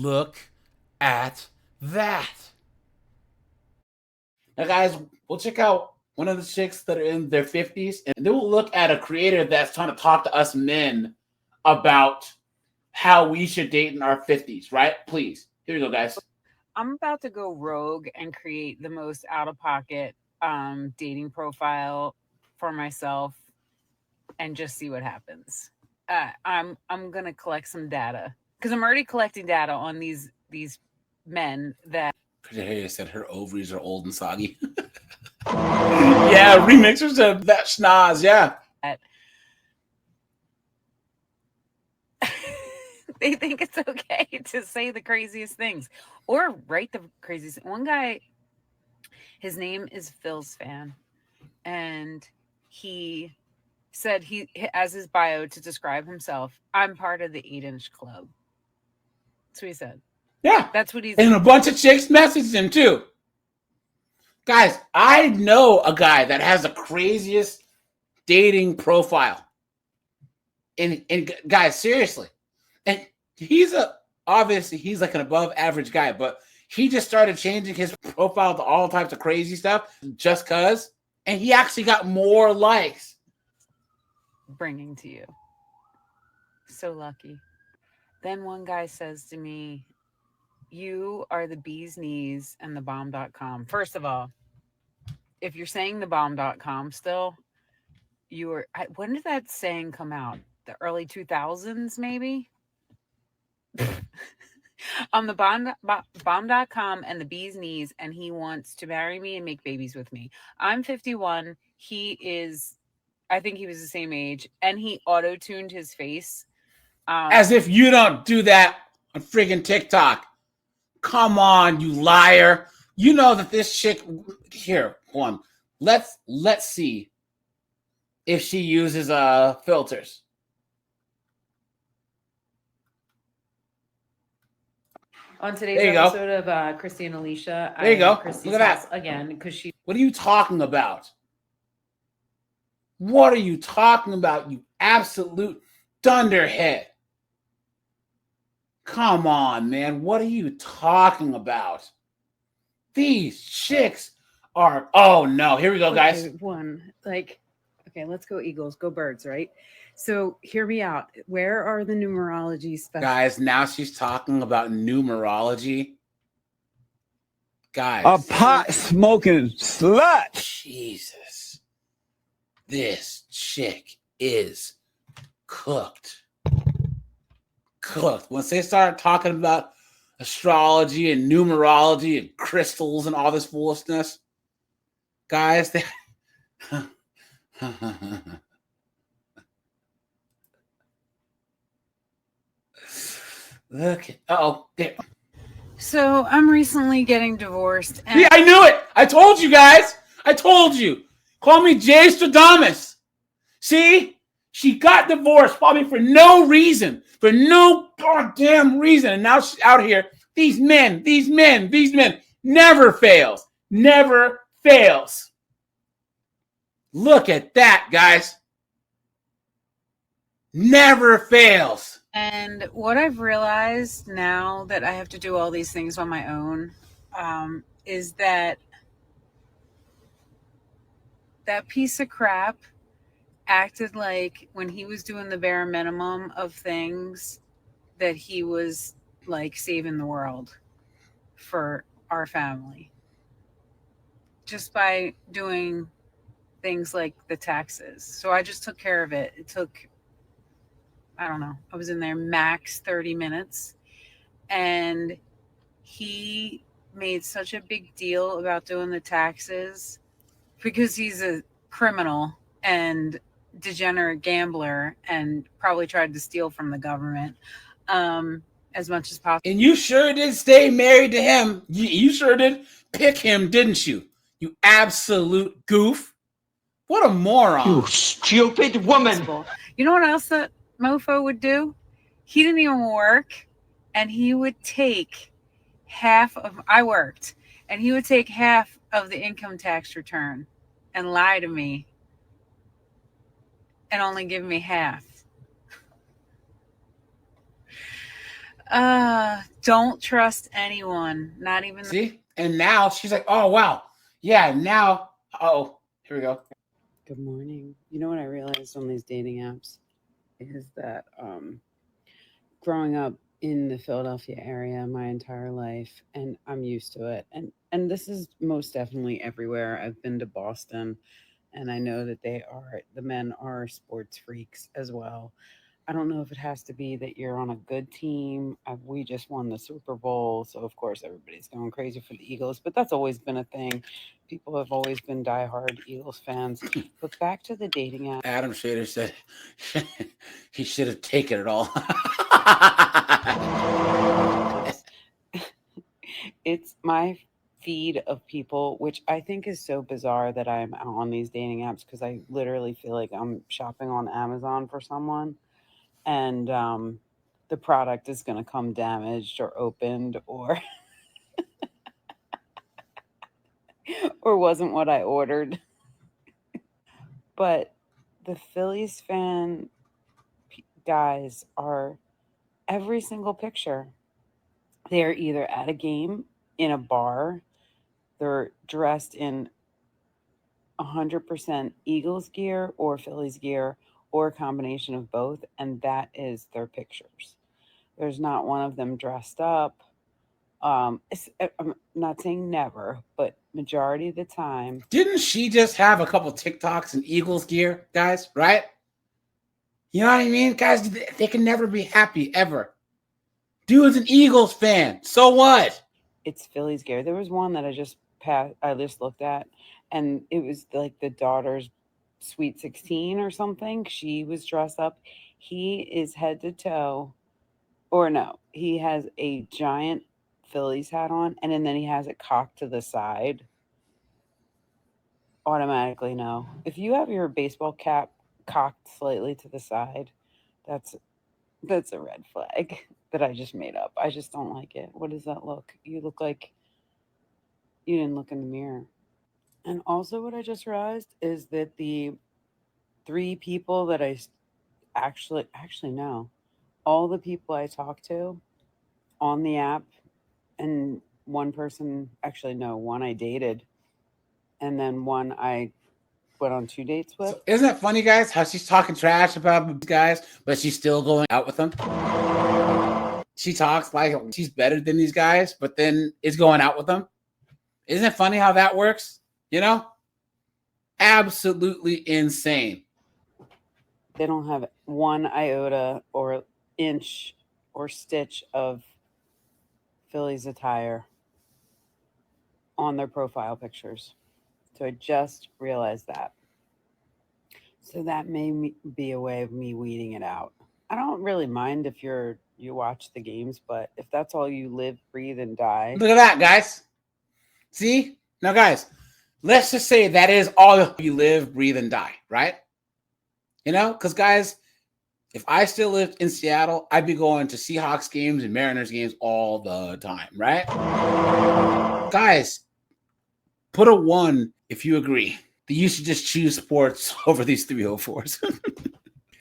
Look at that. Now, guys, we'll check out one of the chicks that are in their 50s, and then we'll look at a creator that's trying to talk to us men about how we should date in our 50s, right? Please. Here we go, guys. I'm about to go rogue and create the most out of pocket dating profile for myself and just see what happens. I'm gonna collect some data because I'm already collecting data on these men that Pretty Harriet said her ovaries are old and soggy. Yeah, remixers of that schnoz, yeah. they think it's okay to say the craziest things or write the craziest. One guy, his name is Phil's fan, and he said he as his bio to describe himself, I'm part of the 8-inch club. That's what he said. Yeah. That's what he's And a bunch of chicks messaged him too. Guys, I know a guy that has the craziest dating profile. And guys, seriously. And obviously he's like an above average guy, but he just started changing his profile to all types of crazy stuff just cuz, and he actually got more likes. bringing to you. So lucky. Then one guy says to me, you are the bee's knees and the bomb.com. First of all, if you're saying the bomb.com still, you were, when did that saying come out? The early 2000s, maybe? On the bomb.com and the bee's knees, and he wants to marry me and make babies with me. I'm 51. He is, I think he was the same age, and he auto tuned his face. As if you don't do that on friggin' TikTok. Come on, you liar. You know that this chick here, one. Let's see if she uses filters. On today's episode of Christy and Alicia, there you go. Christy's Look at that again because she. What are you talking about? What are you talking about, you absolute dunderhead? Come on, man. What are you talking about? These chicks are. Oh no! Here we go, guys. Okay, let's go Eagles, go Birds, right? So hear me out. Where are the numerology special? Guys, now she's talking about numerology. Guys. A pot smoking slut. Jesus. This chick is cooked. Cooked. Once they start talking about astrology and numerology and crystals and all this foolishness, guys, they. Look. Uh-oh. There. So I'm recently getting divorced. And I knew it. I told you guys. I told you. Call me Jay Stradamus. See? She got divorced probably for no reason. For no goddamn reason. And now she's out here. These men never fails. Never fails. Look at that, guys. Never fails. And what I've realized now that I have to do all these things on my own is that piece of crap acted like when he was doing the bare minimum of things that he was like saving the world for our family. Just by doing things like the taxes. So I just took care of it. It took, I don't know, I was in there max 30 minutes. And he made such a big deal about doing the taxes because he's a criminal and degenerate gambler and probably tried to steal from the government as much as possible. And you sure did stay married to him. You sure did pick him, didn't you? You absolute goof. What a moron. You stupid woman. You know what else that mofo would do? He didn't even work, and he would take I worked, and he would take half of the income tax return and lie to me and only give me half. Don't trust anyone. Not even See? And now she's like, oh, wow. Yeah, now, here we go. Good morning. You know what I realized on these dating apps is that growing up in the Philadelphia area my entire life, and I'm used to it. And this is most definitely everywhere. I've been to Boston, and I know that the men are sports freaks as well. I don't know if it has to be that you're on a good team. We just won the Super Bowl, so of course everybody's going crazy for the Eagles, but that's always been a thing. People have always been diehard Eagles fans. But back to the dating app. Adam Shader said he should have taken it all. It's my feed of people, which I think is so bizarre that I'm out on these dating apps because I literally feel like I'm shopping on Amazon for someone, and the product is going to come damaged or opened or or wasn't what I ordered. But the Phillies fan guys are every single picture. They're either at a game, in a bar, they're dressed in 100% Eagles gear or Phillies gear or a combination of both, and that is their pictures. There's not one of them dressed up. I'm not saying never, but majority of the time. Didn't she just have a couple TikToks in Eagles gear, guys? Right? You know what I mean? Guys, they can never be happy, ever. Dude's an Eagles fan. So what? It's Phillies gear. There was one that I just looked at, and it was like the daughter's Sweet 16 or something. She was dressed up. He is head to toe, or no, he has a giant Phillies hat on, and then he has it cocked to the side. Automatically no. If you have your baseball cap cocked slightly to the side, that's a red flag that I just made up. I just don't like it. What does that look? You look like you didn't look in the mirror. And also what I just realized is that the 3 people that I actually no, all the people I talked to on the app, and one person, actually no, one I dated, and then one I went on 2 dates with. So isn't that funny, guys? How she's talking trash about these guys, but she's still going out with them. She talks like she's better than these guys, but then is going out with them. Isn't it funny how that works? You know? Absolutely insane. They don't have one iota or inch or stitch of Phillies attire on their profile pictures. So I just realized that. So that may be a way of me weeding it out. I don't really mind if you watch the games, but if that's all you live, breathe, and die. Look at that, guys. See? Now, guys, let's just say that is all you live, breathe, and die, right? You know? Because, guys, if I still lived in Seattle, I'd be going to Seahawks games and Mariners games all the time, right? Guys, put a 1 if you agree that you should just choose sports over these 304s.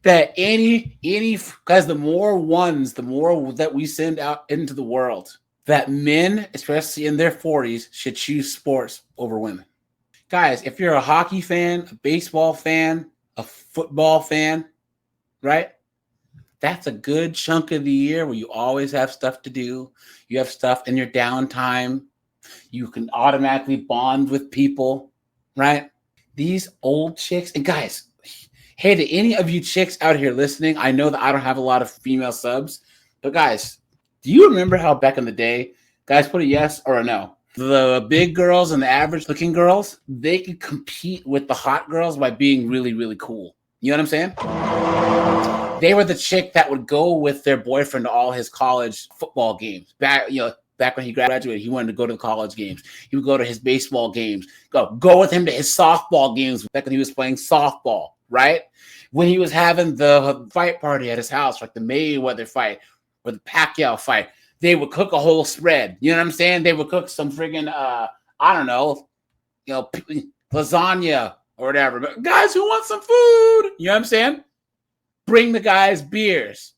That because the more 1s, the more that we send out into the world, that men, especially in their 40s, should choose sports over women. Guys, if you're a hockey fan, a baseball fan, a football fan, right? That's a good chunk of the year where you always have stuff to do. You have stuff in your downtime. You can automatically bond with people, right? These old chicks, and guys, hey, to any of you chicks out here listening, I know that I don't have a lot of female subs, but guys, do you remember how back in the day, guys, put a yes or a no? The big girls and the average looking girls, they could compete with the hot girls by being really, really cool. You know what I'm saying? They were the chick that would go with their boyfriend to all his college football games. Back when he graduated, he wanted to go to the college games. He would go to his baseball games. Go with him to his softball games back when he was playing softball, right? When he was having the fight party at his house, like the Mayweather fight or the Pacquiao fight, they would cook a whole spread. You know what I'm saying? They would cook some friggin', I don't know, lasagna or whatever. But guys, who want some food? You know what I'm saying? Bring the guys beers.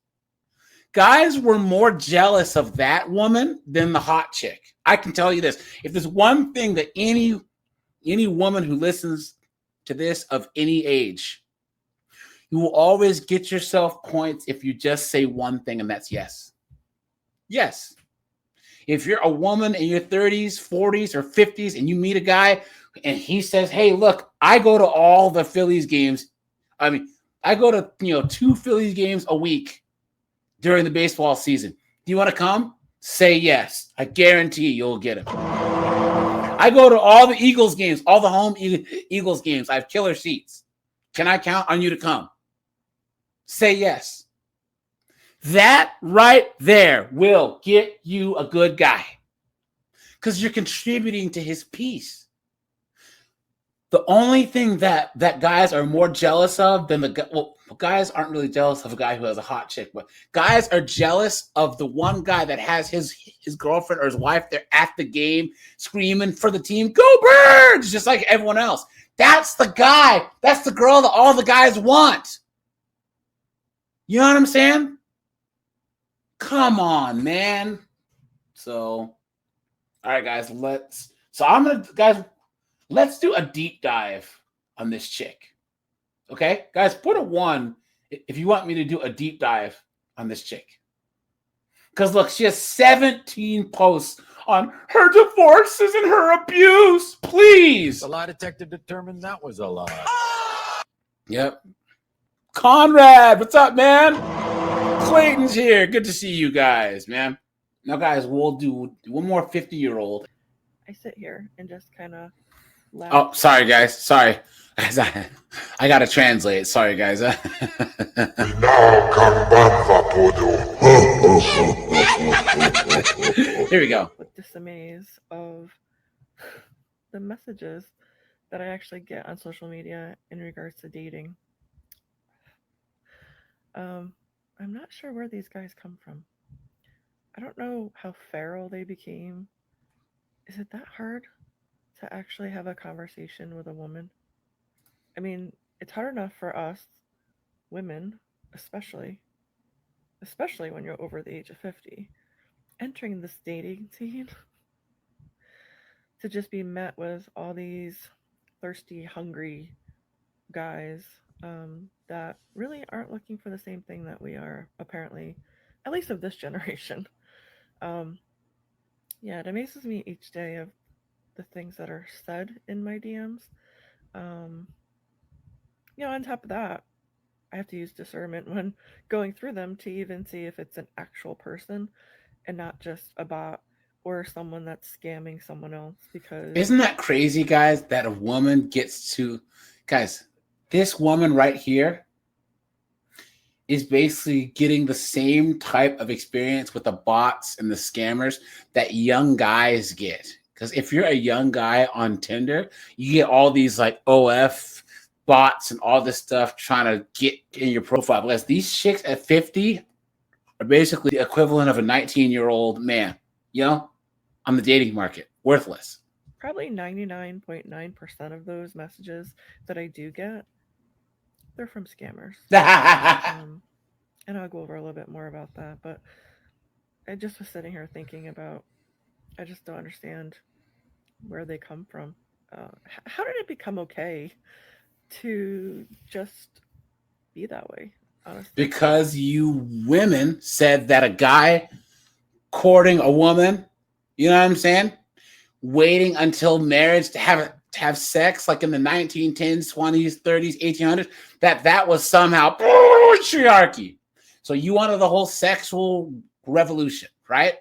guys were more jealous of that woman than the hot chick. I can tell you this. If there's one thing that any woman who listens to this of any age, you will always get yourself points if you just say one thing, and that's yes. Yes. If you're a woman in your 30s, 40s, or 50s, and you meet a guy and he says, hey, look, I go to all the Phillies games. I mean, I go to 2 Phillies games a week during the baseball season. Do you want to come? Say yes. I guarantee you'll get him. I go to all the Eagles games, all the home Eagles games. I have killer seats. Can I count on you to come? Say yes. That right there will get you a good guy because you're contributing to his peace. The only thing that guys are more jealous of than guys aren't really jealous of a guy who has a hot chick, but guys are jealous of the one guy that has his girlfriend or his wife there at the game screaming for the team, go Birds, just like everyone else. That's the guy. That's the girl that all the guys want. You know what I'm saying? Come on, man. So, all right, guys, let's do a deep dive on this chick. Okay? Guys, put a 1 if you want me to do a deep dive on this chick. Because, look, she has 17 posts on her divorces and her abuse. Please. The lie detector determined that was a lie. Yep. Conrad, what's up, man? Clayton's here. Good to see you guys, man. Now, guys, we'll do one more 50-year-old. I sit here and just kind of laugh. Oh, sorry, guys. Sorry. I got to translate. Sorry, guys. Here we go. With disamaze of the messages that I actually get on social media in regards to dating. I'm not sure where these guys come from. I don't know how feral they became. Is it that hard to actually have a conversation with a woman? I mean, it's hard enough for us, women, especially when you're over the age of 50, entering this dating scene, to just be met with all these thirsty, hungry guys that really aren't looking for the same thing that we are, apparently, at least of this generation. Yeah, it amazes me each day of the things that are said in my DMs. On top of that, I have to use discernment when going through them to even see if it's an actual person and not just a bot or someone that's scamming someone else. Because isn't that crazy, guys, that a woman gets to... Guys, this woman right here is basically getting the same type of experience with the bots and the scammers that young guys get. Because if you're a young guy on Tinder, you get all these like OF bots and all this stuff trying to get in your profile. Because these chicks at 50 are basically the equivalent of a 19-year-old man, on the dating market. Worthless. Probably 99.9% of those messages that I do get, they're from scammers. And I'll go over a little bit more about that. But I just was sitting here thinking about, I just don't understand where they come from. How did it become okay to just be that way, honestly? Because you women said that a guy courting a woman, you know what I'm saying? Waiting until marriage to have sex, like in the 1910s, 20s, 30s, 1800s, that was somehow patriarchy. So you wanted the whole sexual revolution, right?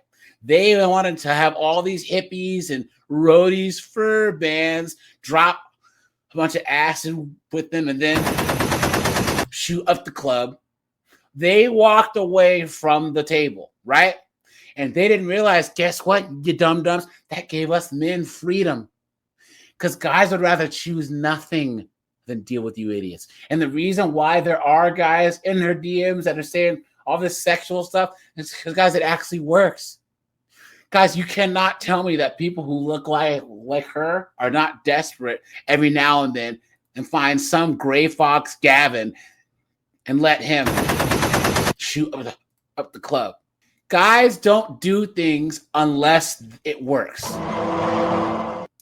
They wanted to have all these hippies and roadies, fur bands, drop a bunch of acid with them, and then shoot up the club. They walked away from the table, right? And they didn't realize, guess what, you dum-dums? That gave us men freedom. Because guys would rather choose nothing than deal with you idiots. And the reason why there are guys in her DMs that are saying all this sexual stuff is because, guys, it actually works. Guys, you cannot tell me that people who look like her are not desperate every now and then and find some gray fox Gavin and let him shoot. up the club. Guys don't do things unless it works.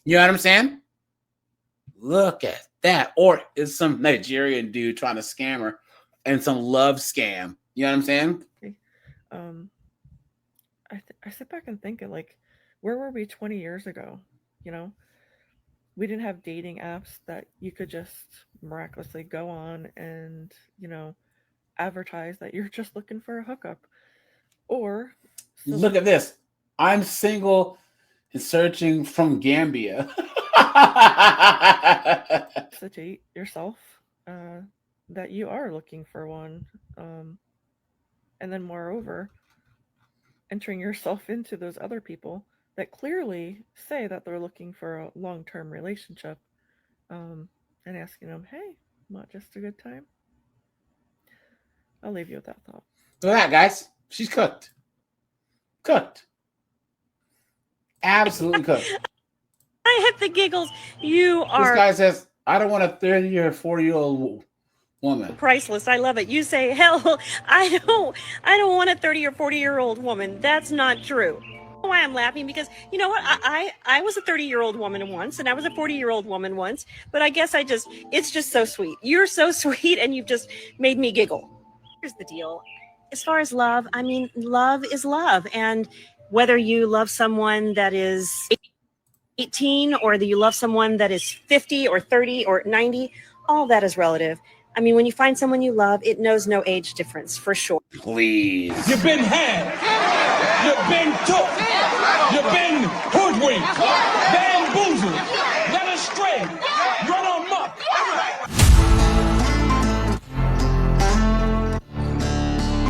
You know what I'm saying? Look at that. Or it's some Nigerian dude trying to scam her and some love scam. You know what I'm saying? I sit back and think of like, where were we 20 years ago? You know, we didn't have dating apps that you could just miraculously go on and, you know, advertise that you're just looking for a hookup. Or look at this. I'm single and searching from Gambia. Felicitate yourself that you are looking for one. And then moreover, entering yourself into those other people that clearly say that they're looking for a long-term relationship, and asking them, hey, not just a good time? I'll leave you with that thought. Look at that, guys. She's cooked. Cooked. Absolutely cooked. I hit the giggles. You This are guy says, I don't want a 30 or 40-year-old woman. priceless. I love it. You say, hell, I don't want a 30 or 40-year-old woman. That's not true. Why I'm laughing, because you know what, I was a 30-year-old woman once, and I was a 40-year-old woman once, but I guess it's just so sweet. You're so sweet, and you've just made me giggle. Here's the deal. As far as love, I mean, love is love, and whether you love someone that is 18 or that you love someone that is 50 or 30 or 90, all that is relative. I mean, when you find someone you love, it knows no age difference, for sure. Please. You've been had. You've been took. You've been hoodwinked. Bamboozled. Led astray. Run